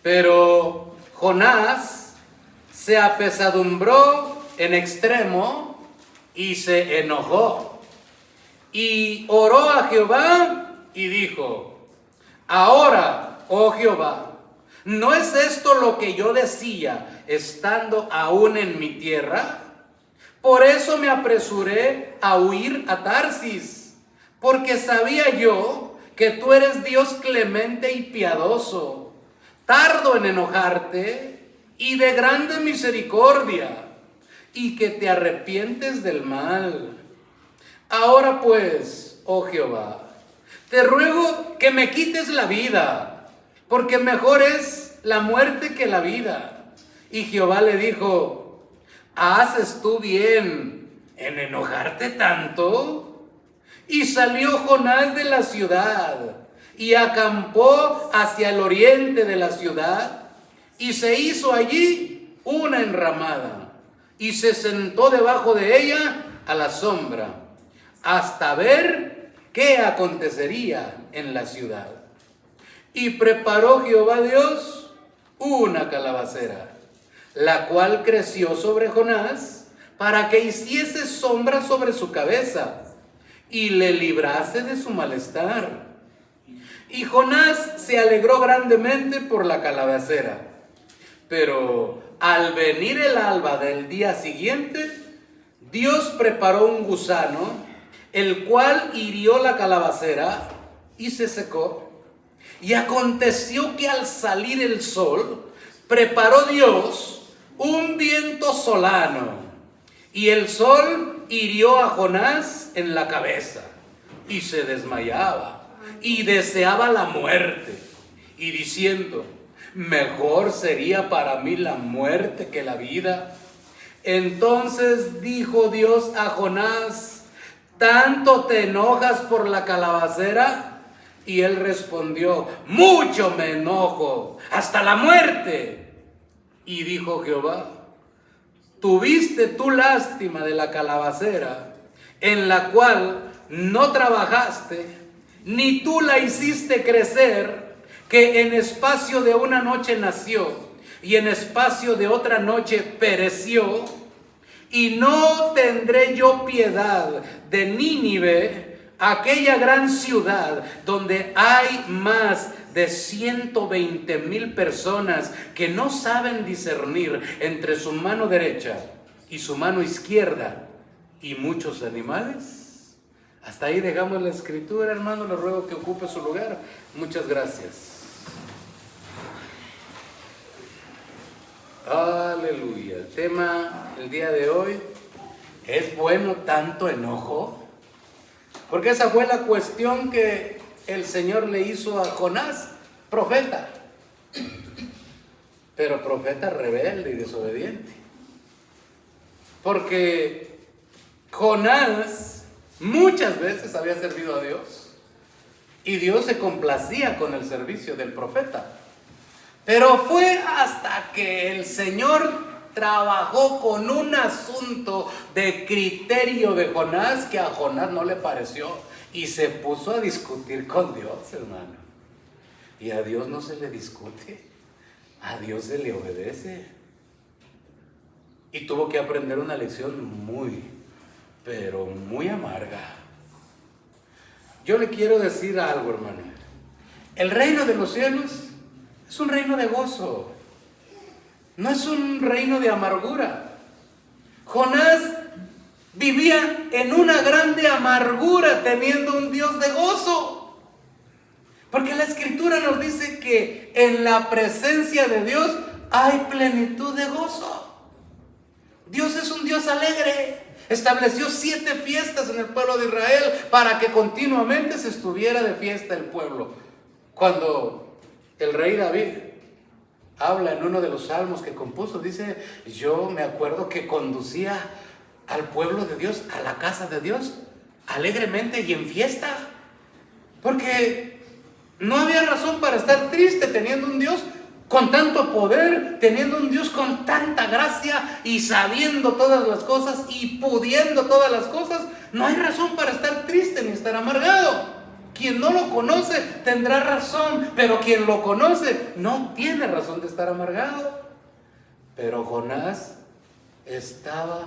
Pero Jonás se apesadumbró en extremo y se enojó y oró a Jehová y dijo: ahora, oh Jehová, ¿no es esto lo que yo decía estando aún en mi tierra? Por eso me apresuré a huir a Tarsis, porque sabía yo que tú eres Dios clemente y piadoso, tardo en enojarte y de grande misericordia, y que te arrepientes del mal. Ahora pues, oh Jehová, te ruego que me quites la vida, porque mejor es la muerte que la vida. Y Jehová le dijo: ¿haces tú bien en enojarte tanto? Y salió Jonás de la ciudad y acampó hacia el oriente de la ciudad, y se hizo allí una enramada, y se sentó debajo de ella a la sombra, hasta ver qué acontecería en la ciudad. Y preparó Jehová Dios una calabacera, la cual creció sobre Jonás, para que hiciese sombra sobre su cabeza, y le librase de su malestar. Y Jonás se alegró grandemente por la calabacera. Pero al venir el alba del día siguiente, Dios preparó un gusano, el cual hirió la calabacera y se secó. Y aconteció que al salir el sol, preparó Dios un viento solano, y el sol hirió a Jonás en la cabeza, y se desmayaba, y deseaba la muerte, y diciendo: mejor sería para mí la muerte que la vida. Entonces dijo Dios a Jonás: ¿tanto te enojas por la calabacera? Y él respondió: mucho me enojo, hasta la muerte. Y dijo Jehová: ¿tuviste tú lástima de la calabacera, en la cual no trabajaste, ni tú la hiciste crecer, que en espacio de una noche nació, y en espacio de otra noche pereció? Y no tendré yo piedad de Nínive, aquella gran ciudad donde hay más de 120,000 personas que no saben discernir entre su mano derecha y su mano izquierda, y muchos animales. Hasta ahí dejamos la escritura, hermano. Le ruego que ocupe su lugar. Muchas gracias. Aleluya. El tema el día de hoy: ¿es bueno tanto enojo? Porque esa fue la cuestión que el Señor le hizo a Jonás, profeta, pero profeta rebelde y desobediente. Porque Jonás muchas veces había servido a Dios, y Dios se complacía con el servicio del profeta. Pero fue hasta que el Señor trabajó con un asunto de criterio de Jonás que a Jonás no le pareció, y se puso a discutir con Dios, hermano. Y a Dios no se le discute, a Dios se le obedece. Y tuvo que aprender una lección muy, pero muy amarga. Yo le quiero decir algo, hermano. El reino de los cielos es un reino de gozo, no es un reino de amargura. Jonás vivía en una grande amargura teniendo un Dios de gozo, porque la Escritura nos dice que en la presencia de Dios hay plenitud de gozo. Dios es un Dios alegre. Estableció 7 fiestas en el pueblo de Israel para que continuamente se estuviera de fiesta el pueblo. Cuando el rey David habla en uno de los salmos que compuso, dice: yo me acuerdo que conducía al pueblo de Dios, a la casa de Dios, alegremente y en fiesta, porque no había razón para estar triste teniendo un Dios con tanto poder, teniendo un Dios con tanta gracia y sabiendo todas las cosas y pudiendo todas las cosas, no hay razón para estar triste ni estar amargado. Quien no lo conoce tendrá razón, pero quien lo conoce no tiene razón de estar amargado. Pero Jonás estaba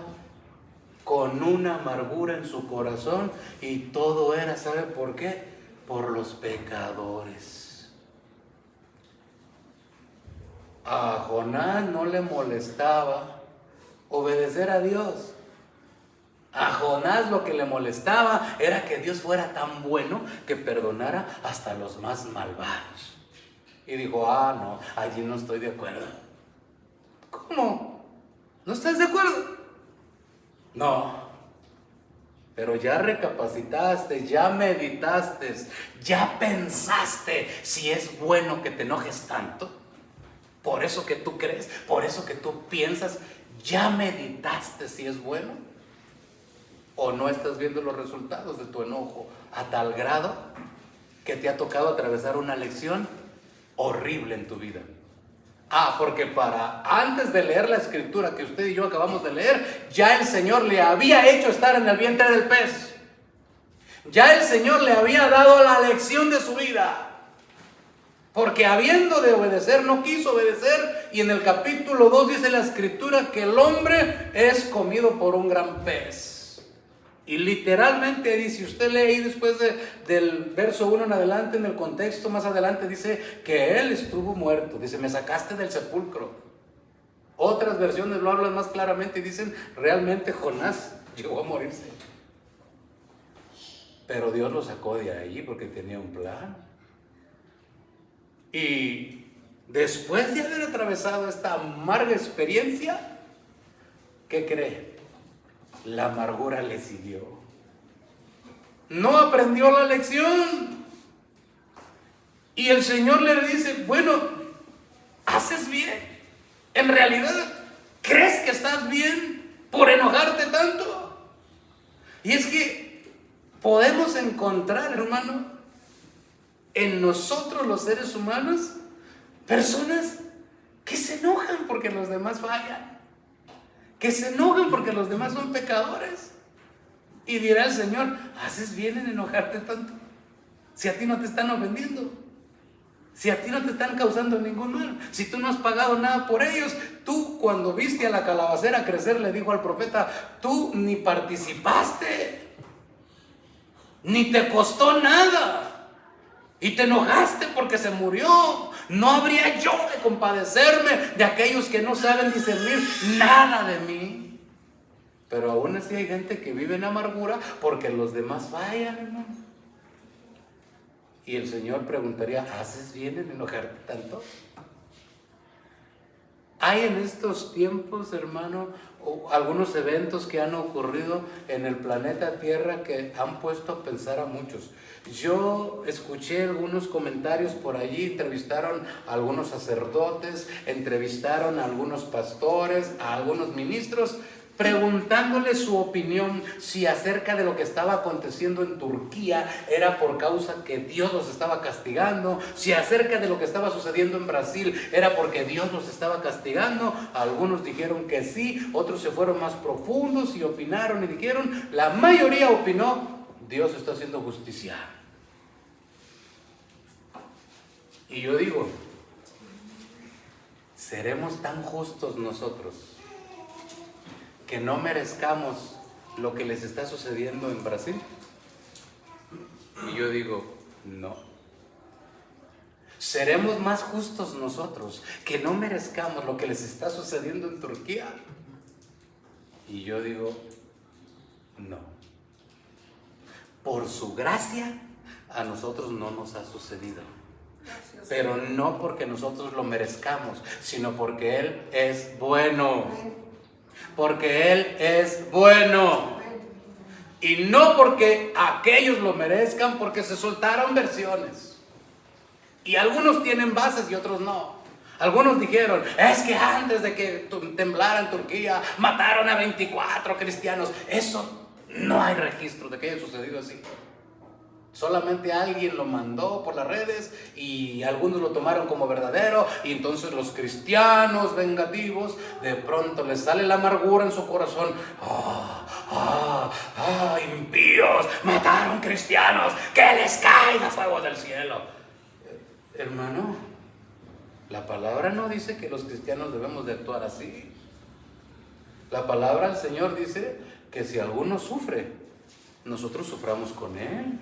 con una amargura en su corazón y todo era, ¿sabe por qué? Por los pecadores. A Jonás no le molestaba obedecer a Dios. A Jonás lo que le molestaba era que Dios fuera tan bueno que perdonara hasta los más malvados. Y dijo, no, allí no estoy de acuerdo. ¿Cómo? ¿No estás de acuerdo? No. Pero ya recapacitaste, ya meditaste, ya pensaste si es bueno que te enojes tanto. Por eso que tú crees, por eso que tú piensas, ya meditaste si es bueno. ¿O no estás viendo los resultados de tu enojo a tal grado que te ha tocado atravesar una lección horrible en tu vida? Porque antes de leer la escritura que usted y yo acabamos de leer, ya el Señor le había hecho estar en el vientre del pez. Ya el Señor le había dado la lección de su vida. Porque habiendo de obedecer, no quiso obedecer. Y en el capítulo 2 dice la escritura que el hombre es comido por un gran pez. Y literalmente dice, usted lee ahí después del verso 1 en adelante, en el contexto más adelante, dice que él estuvo muerto. Dice, me sacaste del sepulcro. Otras versiones lo hablan más claramente y dicen, realmente Jonás llegó a morirse. Pero Dios lo sacó de ahí porque tenía un plan. Y después de haber atravesado esta amarga experiencia, ¿qué cree? La amargura le siguió. No aprendió la lección. Y el Señor le dice, bueno, haces bien. En realidad, ¿crees que estás bien por enojarte tanto? Y es que podemos encontrar, hermano, en nosotros los seres humanos, personas que se enojan porque los demás fallan, que se enojan porque los demás son pecadores. Y dirá el Señor, haces bien en enojarte tanto, si a ti no te están ofendiendo, si a ti no te están causando ningún mal, si tú no has pagado nada por ellos. Tú, cuando viste a la calabacera crecer, le dijo al profeta, tú ni participaste, ni te costó nada, y te enojaste porque se murió. No habría yo de compadecerme de aquellos que no saben discernir nada de mí. Pero aún así hay gente que vive en amargura porque los demás fallan, hermano. Y el Señor preguntaría, ¿haces bien en enojarte tanto? Hay en estos tiempos, hermano, algunos eventos que han ocurrido en el planeta Tierra que han puesto a pensar a muchos. Yo escuché algunos comentarios por allí, entrevistaron a algunos sacerdotes, entrevistaron a algunos pastores, a algunos ministros, preguntándole su opinión si acerca de lo que estaba aconteciendo en Turquía era por causa que Dios los estaba castigando, si acerca de lo que estaba sucediendo en Brasil era porque Dios los estaba castigando. Algunos dijeron que sí, otros se fueron más profundos y opinaron y dijeron, la mayoría opinó, Dios está haciendo justicia. Y yo digo, ¿seremos tan justos nosotros que no merezcamos lo que les está sucediendo en Brasil? Y yo digo, no. ¿Seremos más justos nosotros que no merezcamos lo que les está sucediendo en Turquía? Y yo digo, no. Por su gracia, a nosotros no nos ha sucedido. Pero no porque nosotros lo merezcamos, sino porque Él es bueno. Porque Él es bueno. Y no porque aquellos lo merezcan, porque se soltaron versiones. Y algunos tienen bases y otros no. Algunos dijeron, es que antes de que temblara en Turquía, mataron a 24 cristianos. Eso no hay registro de que haya sucedido así. Solamente alguien lo mandó por las redes y algunos lo tomaron como verdadero, y entonces los cristianos vengativos de pronto les sale la amargura en su corazón. Impíos, mataron cristianos, que les caiga fuego del cielo. Hermano, la palabra no dice que los cristianos debemos de actuar así. La palabra del Señor dice que si alguno sufre, nosotros suframos con él.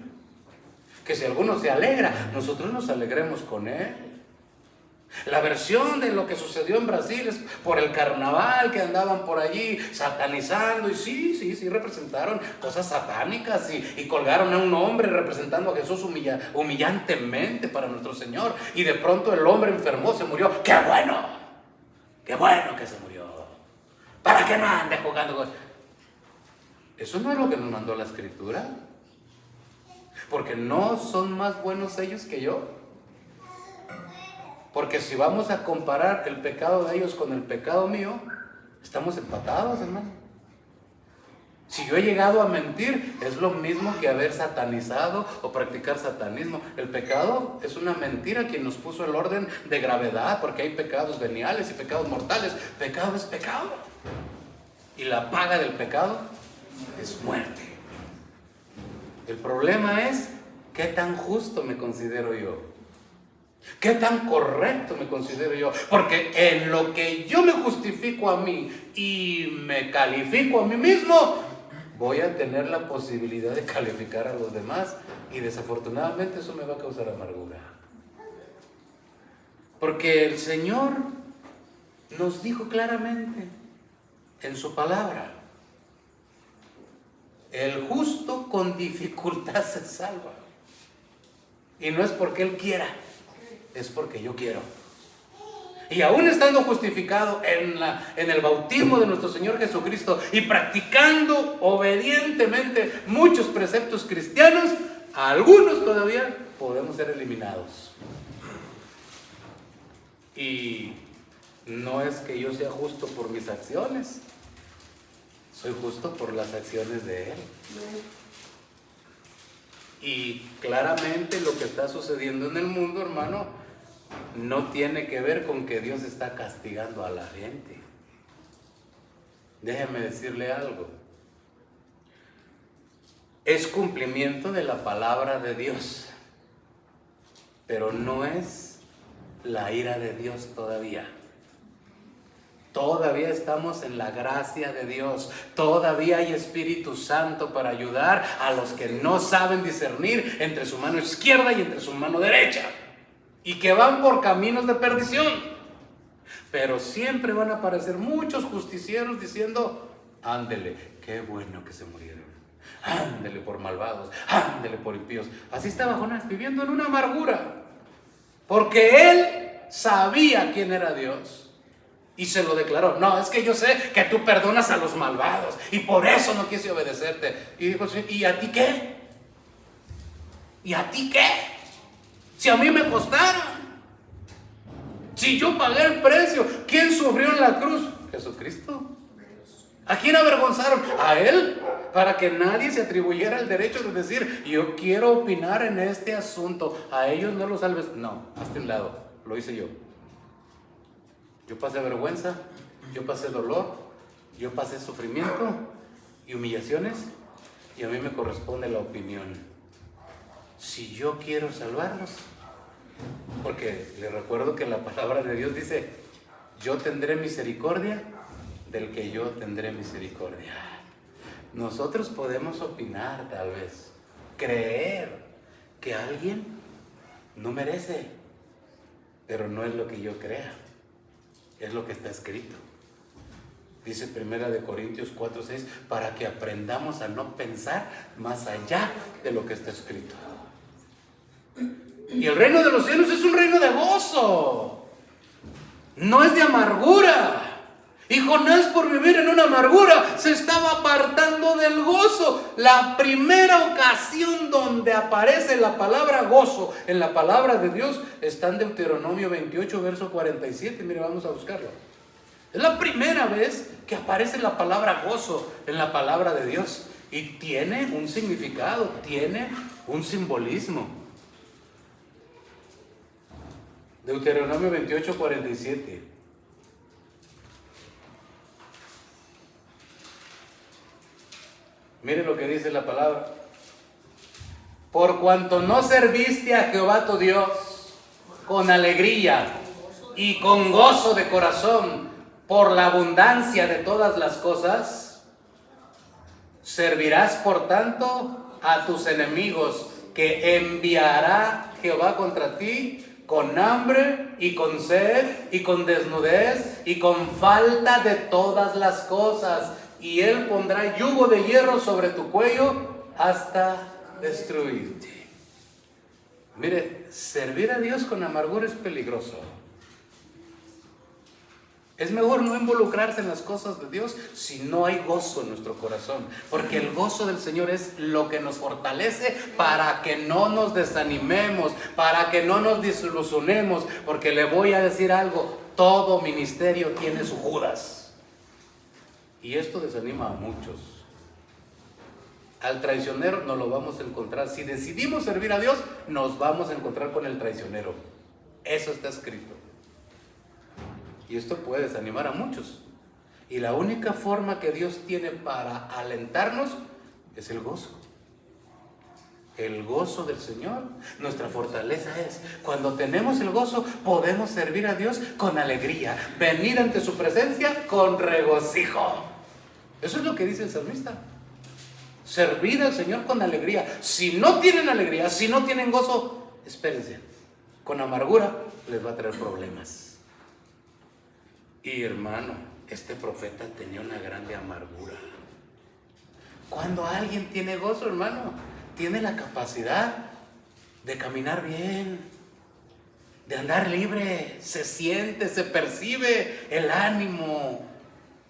Que si alguno se alegra, nosotros nos alegremos con él. La versión de lo que sucedió en Brasil es por el carnaval, que andaban por allí satanizando, y sí, representaron cosas satánicas y colgaron a un hombre representando a Jesús humillantemente para nuestro Señor, y de pronto el hombre enfermó, se murió. ¡Qué bueno que se murió! ¿Para qué no ande jugando con...? Eso no es lo que nos mandó la Escritura. Porque no son más buenos ellos que yo. Porque si vamos a comparar el pecado de ellos con el pecado mío, estamos empatados, hermano. Si yo he llegado a mentir, es lo mismo que haber satanizado o practicar satanismo. El pecado es una mentira quien nos puso el orden de gravedad, porque hay pecados veniales y pecados mortales. Pecado es pecado. Y la paga del pecado es muerte. El problema es qué tan justo me considero yo, qué tan correcto me considero yo, porque en lo que yo me justifico a mí y me califico a mí mismo, voy a tener la posibilidad de calificar a los demás, y desafortunadamente eso me va a causar amargura. Porque el Señor nos dijo claramente en su palabra: el justo con dificultad se salva. Y no es porque Él quiera, es porque yo quiero. Y aún estando justificado en el bautismo de nuestro Señor Jesucristo y practicando obedientemente muchos preceptos cristianos, algunos todavía podemos ser eliminados. Y no es que yo sea justo por mis acciones, soy justo por las acciones de Él. Y claramente lo que está sucediendo en el mundo, hermano, no tiene que ver con que Dios está castigando a la gente. Déjeme decirle algo. Es cumplimiento de la palabra de Dios, pero no es la ira de Dios todavía. Todavía estamos en la gracia de Dios. Todavía hay Espíritu Santo para ayudar a los que no saben discernir entre su mano izquierda y entre su mano derecha, y que van por caminos de perdición. Pero siempre van a aparecer muchos justicieros diciendo: ándele, qué bueno que se murieron, ándele por malvados, ándele por impíos. Así estaba Jonás, viviendo en una amargura, porque él sabía quién era Dios. Y se lo declaró: no, es que yo sé que tú perdonas a los malvados y por eso no quise obedecerte. Y dijo: ¿y a ti qué? ¿Y a ti qué? Si a mí me costaron, si yo pagué el precio. ¿Quién sufrió en la cruz? Jesucristo. ¿A quién avergonzaron? A Él, para que nadie se atribuyera el derecho de decir: yo quiero opinar en este asunto. A ellos no los salves. No, hazte un lado, lo hice yo. Yo pasé vergüenza, yo pasé dolor, yo pasé sufrimiento y humillaciones, y a mí me corresponde la opinión. Si yo quiero salvarlos, porque les recuerdo que la palabra de Dios dice: yo tendré misericordia del que yo tendré misericordia. Nosotros podemos opinar, tal vez, creer que alguien no merece, pero no es lo que yo crea. Es lo que está escrito. Dice 1 Corintios 4:6, para que aprendamos a no pensar más allá de lo que está escrito. Y el reino de los cielos es un reino de gozo, no es de amargura. Y Jonás, por vivir en una amargura, se estaba apartando del gozo. La primera ocasión donde aparece la palabra gozo en la palabra de Dios está en Deuteronomio 28, verso 47. Mire, vamos a buscarlo. Es la primera vez que aparece la palabra gozo en la palabra de Dios. Y tiene un significado, tiene un simbolismo. Deuteronomio 28:47. Miren lo que dice la palabra. Por cuanto no serviste a Jehová tu Dios con alegría y con gozo de corazón por la abundancia de todas las cosas, servirás por tanto a tus enemigos que enviará Jehová contra ti con hambre y con sed y con desnudez y con falta de todas las cosas, y él pondrá yugo de hierro sobre tu cuello hasta destruirte. Mire, servir a Dios con amargura es peligroso. Es mejor no involucrarse en las cosas de Dios si no hay gozo en nuestro corazón, porque el gozo del Señor es lo que nos fortalece para que no nos desanimemos, para que no nos desilusionemos, porque le voy a decir algo, todo ministerio tiene su Judas, y esto desanima a muchos. Al traicionero no lo vamos a encontrar. Si decidimos servir a Dios, nos vamos a encontrar con el traicionero. Eso está escrito. Y esto puede desanimar a muchos. Y la única forma que Dios tiene para alentarnos es el gozo. El gozo del Señor. Nuestra fortaleza es, cuando tenemos el gozo, podemos servir a Dios con alegría. Venir ante su presencia con regocijo. Eso es lo que dice el salmista. Servir al Señor con alegría. Si no tienen alegría, si no tienen gozo, espérense. Con amargura les va a traer problemas. Y hermano, este profeta tenía una grande amargura. Cuando alguien tiene gozo, hermano, tiene la capacidad de caminar bien, de andar libre, se siente, se percibe el ánimo,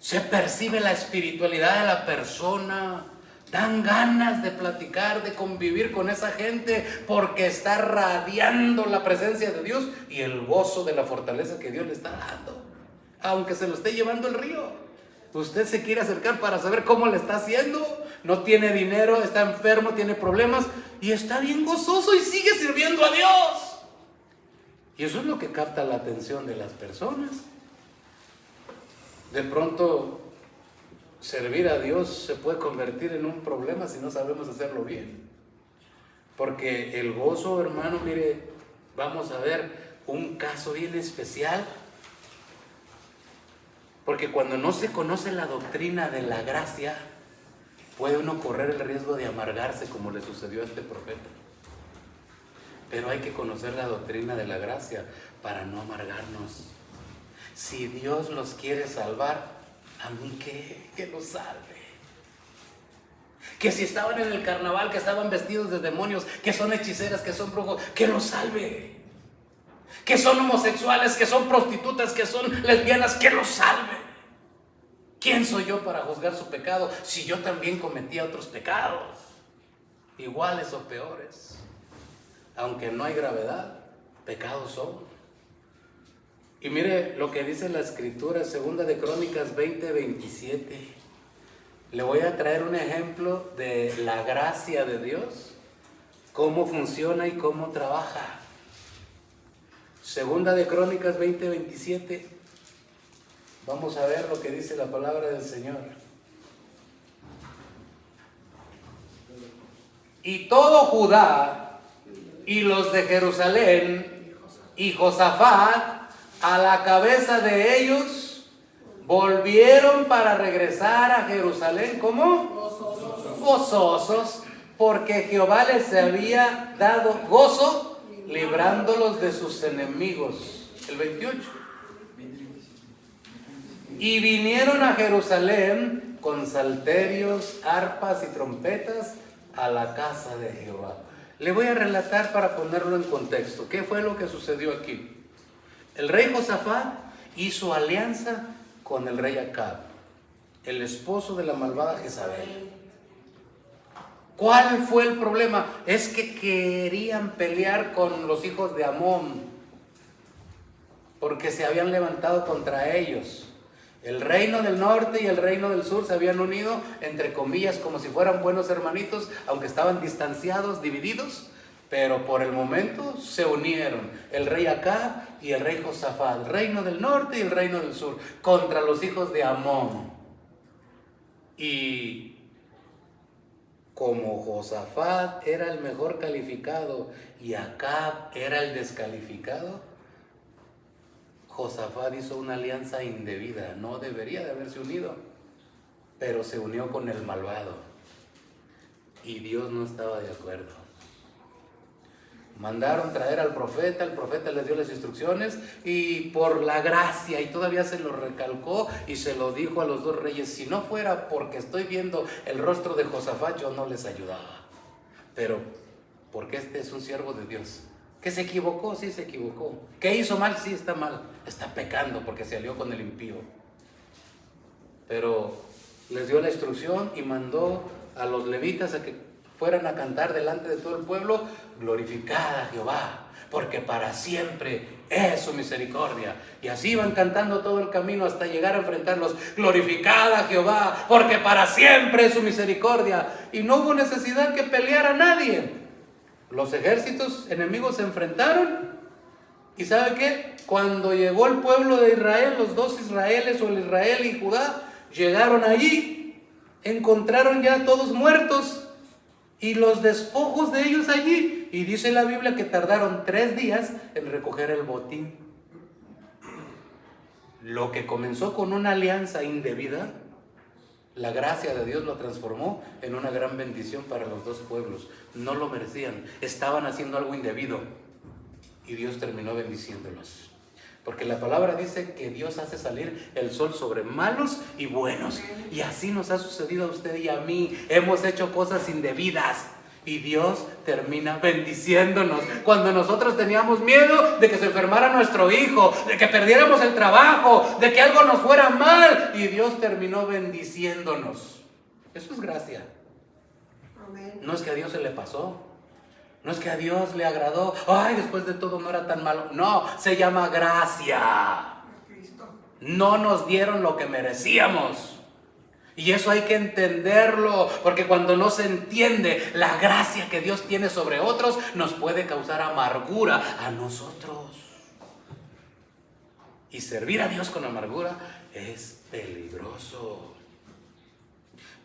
se percibe la espiritualidad de la persona. Dan ganas de platicar, de convivir con esa gente, porque está radiando la presencia de Dios y el gozo de la fortaleza que Dios le está dando. Aunque se lo esté llevando el río, usted se quiere acercar para saber cómo le está haciendo. No tiene dinero, está enfermo, tiene problemas y está bien gozoso y sigue sirviendo a Dios. Y eso es lo que capta la atención de las personas. De pronto, servir a Dios se puede convertir en un problema si no sabemos hacerlo bien. Porque el gozo, hermano, mire, vamos a ver un caso bien especial. Porque cuando no se conoce la doctrina de la gracia, puede uno correr el riesgo de amargarse como le sucedió a este profeta. Pero hay que conocer la doctrina de la gracia para no amargarnos. Si Dios los quiere salvar, ¿a mí qué? Que los salve. Que si estaban en el carnaval, que estaban vestidos de demonios, que son hechiceras, que son brujos, que los salve. Que son homosexuales, que son prostitutas, que son lesbianas, que los salve. ¿Quién soy yo para juzgar su pecado si yo también cometía otros pecados, iguales o peores? Aunque no hay gravedad, pecados son. Y mire lo que dice la Escritura, 2 de Crónicas 20:27. Le voy a traer un ejemplo de la gracia de Dios, cómo funciona y cómo trabaja. 2 de Crónicas 20:27. Vamos a ver lo que dice la palabra del Señor. Y todo Judá y los de Jerusalén y Josafat, a la cabeza de ellos, volvieron para regresar a Jerusalén. ¿Cómo? Gozosos, porque Jehová les había dado gozo, librándolos de sus enemigos. El 28. Y vinieron a Jerusalén con salterios, arpas y trompetas a la casa de Jehová. Le voy a relatar para ponerlo en contexto. ¿Qué fue lo que sucedió aquí? El rey Josafat hizo alianza con el rey Acab, el esposo de la malvada Jezabel. ¿Cuál fue el problema? Es que querían pelear con los hijos de Amón, porque se habían levantado contra ellos. El reino del norte y el reino del sur se habían unido, entre comillas, como si fueran buenos hermanitos, aunque estaban distanciados, divididos, pero por el momento se unieron el rey Acab y el rey Josafat, el reino del norte y el reino del sur, contra los hijos de Amón. Y como Josafat era el mejor calificado y Acab era el descalificado, Josafat hizo una alianza indebida, no debería de haberse unido, pero se unió con el malvado y Dios no estaba de acuerdo. Mandaron traer al profeta, el profeta les dio las instrucciones y por la gracia, y todavía se lo recalcó y se lo dijo a los dos reyes: si no fuera porque estoy viendo el rostro de Josafat, yo no les ayudaba, pero porque este es un siervo de Dios. ¿Que se equivocó? Sí, se equivocó. ¿Que hizo mal? Sí, está mal. Está pecando porque se alió con el impío. Pero les dio la instrucción y mandó a los levitas a que fueran a cantar delante de todo el pueblo: glorificad a Jehová, porque para siempre es su misericordia. Y así iban cantando todo el camino hasta llegar a enfrentarlos: glorificad a Jehová, porque para siempre es su misericordia. Y no hubo necesidad que peleara nadie. Los ejércitos enemigos se enfrentaron y ¿sabe qué? Cuando llegó el pueblo de Israel, los dos Israeles, o el Israel y Judá, llegaron allí, encontraron ya todos muertos y los despojos de ellos allí, y dice la Biblia que tardaron 3 días en recoger el botín. Lo que comenzó con una alianza indebida, la gracia de Dios lo transformó en una gran bendición para los dos pueblos. No lo merecían, estaban haciendo algo indebido y Dios terminó bendiciéndolos. Porque la palabra dice que Dios hace salir el sol sobre malos y buenos. Y así nos ha sucedido a usted y a mí. Hemos hecho cosas indebidas y Dios termina bendiciéndonos. Cuando nosotros teníamos miedo de que se enfermara nuestro hijo, de que perdiéramos el trabajo, de que algo nos fuera mal, y Dios terminó bendiciéndonos. Eso es gracia. No es que a Dios se le pasó, no es que a Dios le agradó, ay, después de todo no era tan malo. No, se llama gracia. No nos dieron lo que merecíamos. Y eso hay que entenderlo, porque cuando no se entiende la gracia que Dios tiene sobre otros, nos puede causar amargura a nosotros. Y servir a Dios con amargura es peligroso.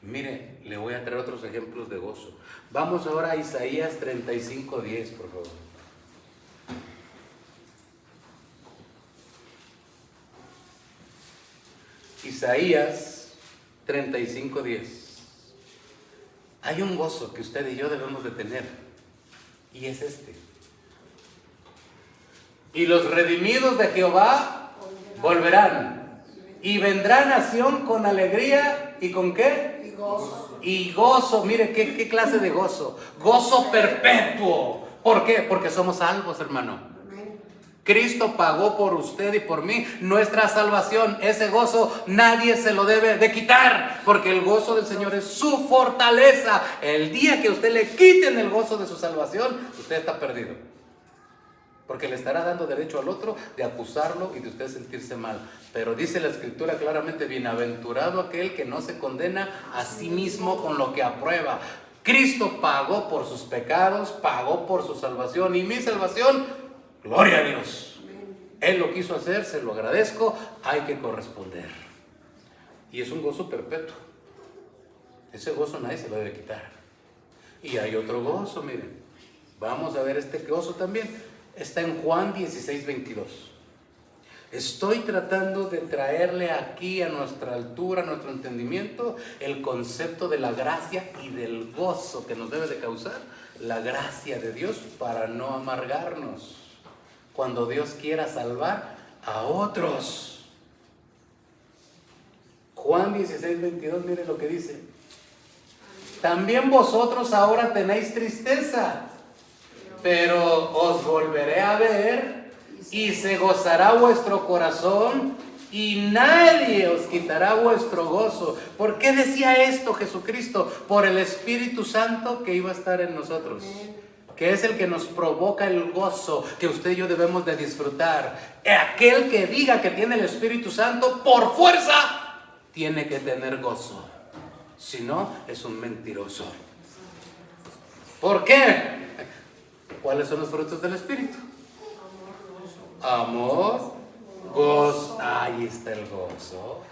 Mire, le voy a traer otros ejemplos de gozo. Vamos ahora a Isaías 35:10, por favor. Isaías 35:10. Hay un gozo que usted y yo debemos de tener, y es este: y los redimidos de Jehová volverán, y vendrá nación con alegría, ¿y con qué? Y gozo. Mire qué clase de gozo. Gozo perpetuo. ¿Por qué? Porque somos salvos, hermano. Cristo pagó por usted y por mí nuestra salvación. Ese gozo nadie se lo debe de quitar, porque el gozo del Señor es su fortaleza. El día que usted le quiten el gozo de su salvación, usted está perdido, porque le estará dando derecho al otro de acusarlo y de usted sentirse mal. Pero dice la Escritura claramente: bienaventurado aquel que no se condena a sí mismo con lo que aprueba. Cristo pagó por sus pecados, pagó por su salvación, y mi salvación, gloria a Dios. Él lo quiso hacer, se lo agradezco, hay que corresponder. Y es un gozo perpetuo. Ese gozo nadie se lo debe quitar. Y hay otro gozo, miren. Vamos a ver este gozo también. Está en Juan 16:22. Estoy tratando de traerle aquí a nuestra altura, a nuestro entendimiento, el concepto de la gracia y del gozo que nos debe de causar la gracia de Dios, para no amargarnos cuando Dios quiera salvar a otros. Juan 16:22, mire lo que dice: también vosotros ahora tenéis tristeza, pero os volveré a ver y se gozará vuestro corazón y nadie os quitará vuestro gozo. ¿Por qué decía esto Jesucristo? Por el Espíritu Santo que iba a estar en nosotros. que es el que nos provoca el gozo que usted y yo debemos de disfrutar. Aquel que diga que tiene el Espíritu Santo, por fuerza, tiene que tener gozo. Si no, es un mentiroso. ¿Por qué? ¿Cuáles son los frutos del Espíritu? Amor, gozo. Ahí está el gozo.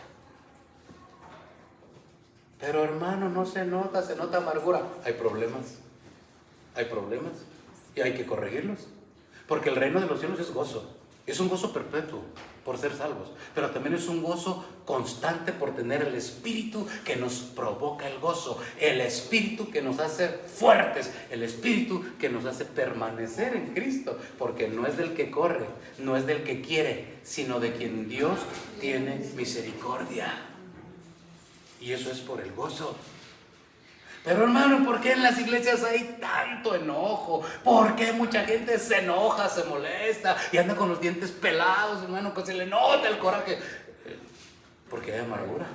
Pero hermano, no se nota amargura. Hay problemas y hay que corregirlos. Porque el reino de los cielos es gozo. Es un gozo perpetuo por ser salvos, pero también es un gozo constante por tener el Espíritu que nos provoca el gozo, el Espíritu que nos hace fuertes, el Espíritu que nos hace permanecer en Cristo, porque no es del que corre, no es del que quiere, sino de quien Dios tiene misericordia. Y eso es por el gozo. Pero hermano, ¿por qué en las iglesias hay tanto enojo? ¿Por qué mucha gente se enoja, se molesta y anda con los dientes pelados, hermano, que se le nota el coraje? Porque hay amargura.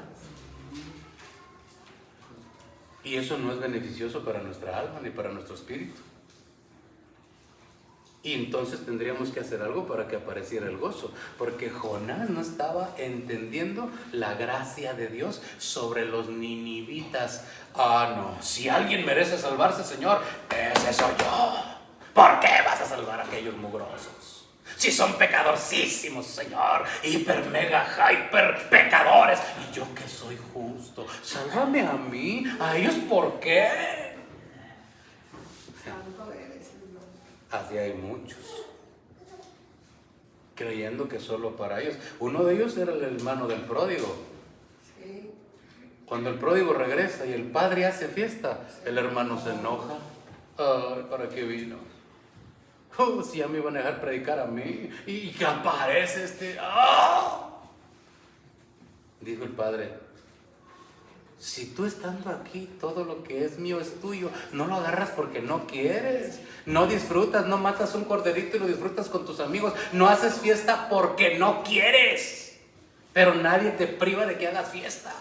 Y eso no es beneficioso para nuestra alma ni para nuestro espíritu. Y entonces tendríamos que hacer algo para que apareciera el gozo, porque Jonás no estaba entendiendo la gracia de Dios sobre los ninivitas. No, si alguien merece salvarse, Señor, ese soy yo. ¿Por qué vas a salvar a aquellos mugrosos? Si son pecadorcísimos, Señor, hiper, mega, hyper pecadores, y yo que soy justo, sálvame a mí, a ellos, ¿por qué? Así hay muchos, creyendo que solo para ellos. Uno de ellos era el hermano del pródigo. Cuando el pródigo regresa y el padre hace fiesta, el hermano se enoja. Ay, ¿para qué vino? Si ya me iban a dejar predicar a mí y que aparece este. Dijo el padre: si tú estando aquí, todo lo que es mío es tuyo, no lo agarras porque no quieres, no disfrutas, no matas un corderito y lo disfrutas con tus amigos, no haces fiesta porque no quieres, pero nadie te priva de que hagas fiesta.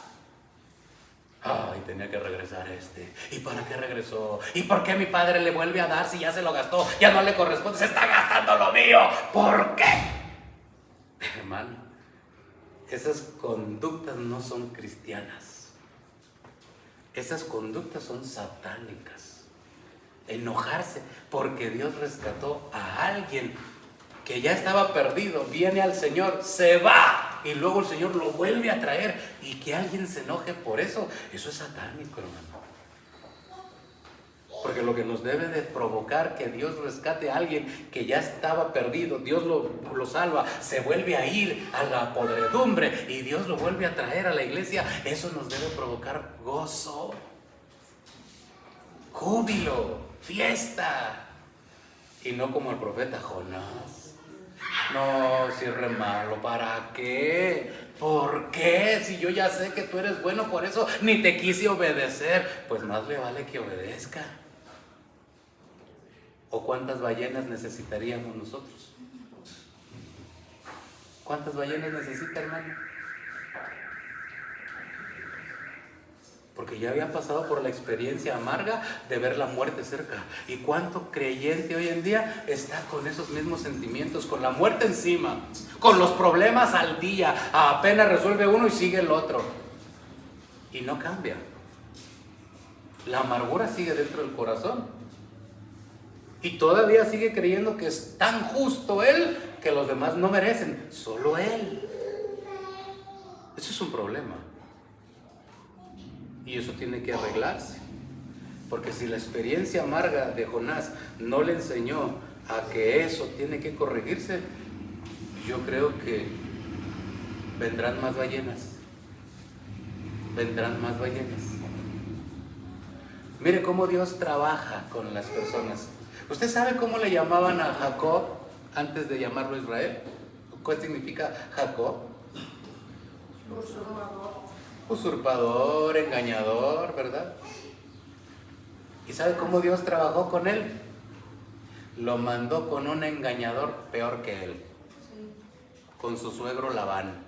Ay, tenía que regresar este. ¿Y para qué regresó? ¿Y por qué mi padre le vuelve a dar si ya se lo gastó? Ya no le corresponde, se está gastando lo mío. ¿Por qué? Hermano, esas conductas no son cristianas. Esas conductas son satánicas. Enojarse porque Dios rescató a alguien que ya estaba perdido, viene al Señor, se va y luego el Señor lo vuelve a traer, y que alguien se enoje por eso, eso es satánico, hermano. Porque lo que nos debe de provocar que Dios rescate a alguien que ya estaba perdido, Dios lo salva, se vuelve a ir a la podredumbre y Dios lo vuelve a traer a la iglesia, eso nos debe provocar gozo, júbilo, fiesta, y no como el profeta Jonás. No, si es re malo, ¿para qué? ¿Por qué? Si yo ya sé que tú eres bueno, por eso ni te quise obedecer. Pues más le vale que obedezca. ¿O cuántas ballenas necesitaríamos nosotros? ¿Cuántas ballenas necesita, hermano? Porque ya había pasado por la experiencia amarga de ver la muerte cerca. ¿Y cuánto creyente hoy en día está con esos mismos sentimientos, con la muerte encima, con los problemas al día? Apenas resuelve uno y sigue el otro. Y no cambia. La amargura sigue dentro del corazón. Y todavía sigue creyendo que es tan justo Él que los demás no merecen, solo Él. Eso es un problema. Y eso tiene que arreglarse. Porque si la experiencia amarga de Jonás no le enseñó a que eso tiene que corregirse, yo creo que vendrán más ballenas. Vendrán más ballenas. Mire cómo Dios trabaja con las personas. ¿Usted sabe cómo le llamaban a Jacob antes de llamarlo Israel? ¿Qué significa Jacob? Usurpador, engañador, ¿verdad? ¿Y sabe cómo Dios trabajó con él? Lo mandó con un engañador peor que él, con su suegro Labán.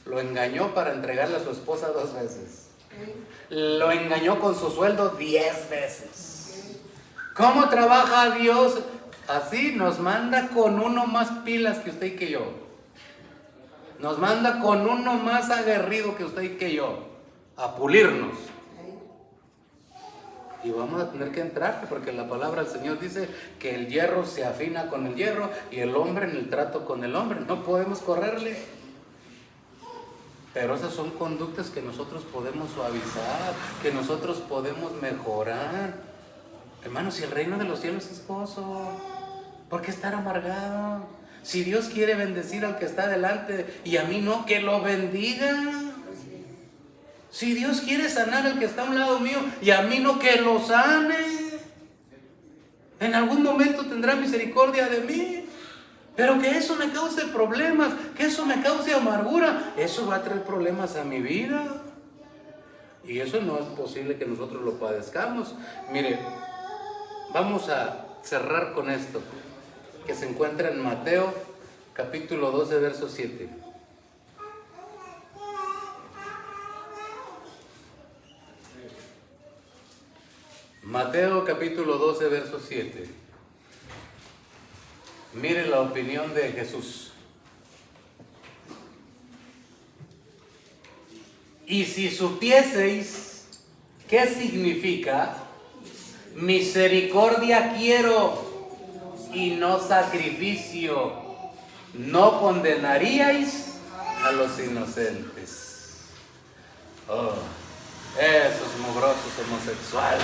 Lo engañó para entregarle a su esposa 2 veces. Lo engañó con su sueldo 10 veces. ¿Cómo trabaja Dios? Así nos manda con uno más pilas que usted y que yo. Nos manda con uno más aguerrido que usted y que yo. A pulirnos. Y vamos a tener que entrar, porque la palabra del Señor dice que el hierro se afina con el hierro y el hombre en el trato con el hombre. No podemos correrle. Pero esas son conductas que nosotros podemos suavizar, que nosotros podemos mejorar. Hermanos, si el reino de los cielos es gozo, ¿por qué estar amargado? Si Dios quiere bendecir al que está delante y a mí no, que lo bendiga. Si Dios quiere sanar al que está a un lado mío y a mí no, que lo sane. En algún momento tendrá misericordia de mí. Pero que eso me cause problemas, que eso me cause amargura, eso va a traer problemas a mi vida. Y eso no es posible que nosotros lo padezcamos. Mire, vamos a cerrar con esto, que se encuentra en Mateo, capítulo 12, verso 7. Mateo, capítulo 12, verso 7. Mire la opinión de Jesús. Y si supieseis qué significa misericordia quiero y no sacrificio, no condenaríais a los inocentes. Oh, esos mugrosos homosexuales,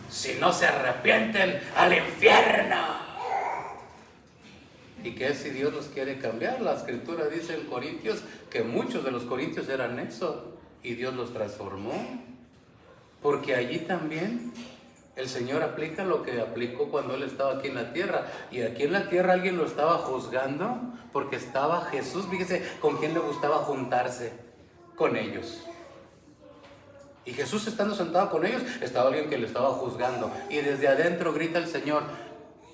si no se arrepienten, al infierno. ¿Y qué si Dios los quiere cambiar? La escritura dice en Corintios que muchos de los corintios eran eso y Dios los transformó. Porque allí también el Señor aplica lo que aplicó cuando Él estaba aquí en la tierra. Y aquí en la tierra alguien lo estaba juzgando porque estaba Jesús. Fíjese con quién le gustaba juntarse, con ellos. Y Jesús, estando sentado con ellos, estaba alguien que le estaba juzgando. Y desde adentro grita el Señor: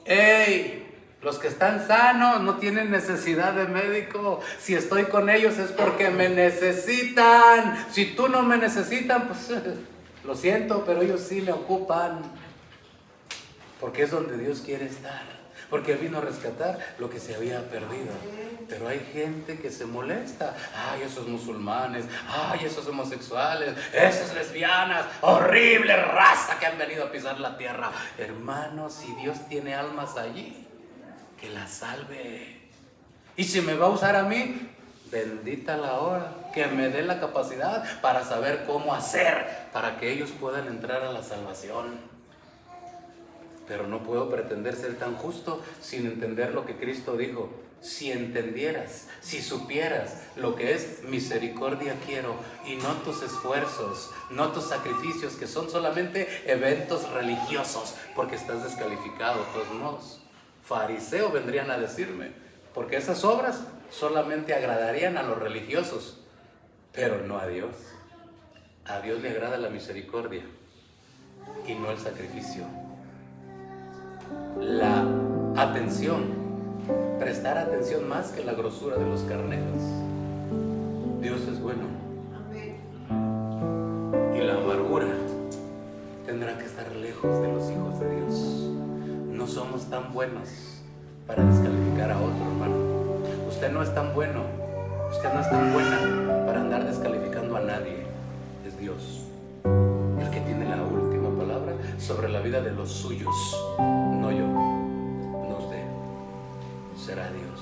¡Ey! Los que están sanos no tienen necesidad de médico. Si estoy con ellos es porque me necesitan. Si tú no me necesitan, pues lo siento, pero ellos sí me ocupan. Porque es donde Dios quiere estar. Porque Él vino a rescatar lo que se había perdido. Pero hay gente que se molesta. Ay, esos musulmanes. Ay, esos homosexuales. Esas lesbianas. Horrible raza que han venido a pisar la tierra. Hermanos, si Dios tiene almas allí, que las salve. Y si me va a usar a mí, bendita la hora, que me dé la capacidad para saber cómo hacer para que ellos puedan entrar a la salvación. Pero no puedo pretender ser tan justo sin entender lo que Cristo dijo. Si entendieras, si supieras lo que es misericordia quiero, y no tus esfuerzos, no tus sacrificios, que son solamente eventos religiosos, porque estás descalificado de todos modos. Fariseo vendrían a decirme, porque esas obras solamente agradarían a los religiosos, pero no a Dios. A Dios le agrada la misericordia y no el sacrificio. La atención, prestar atención más que la grosura de los carneros. Dios es bueno. Y la amargura tendrá que estar lejos de los hijos de Dios. No somos tan buenos para descalificar a otro, hermano. Usted no es tan bueno, usted no es tan buena para andar descalificando a nadie. Es Dios el que tiene la última palabra sobre la vida de los suyos. No yo, no usted, será Dios.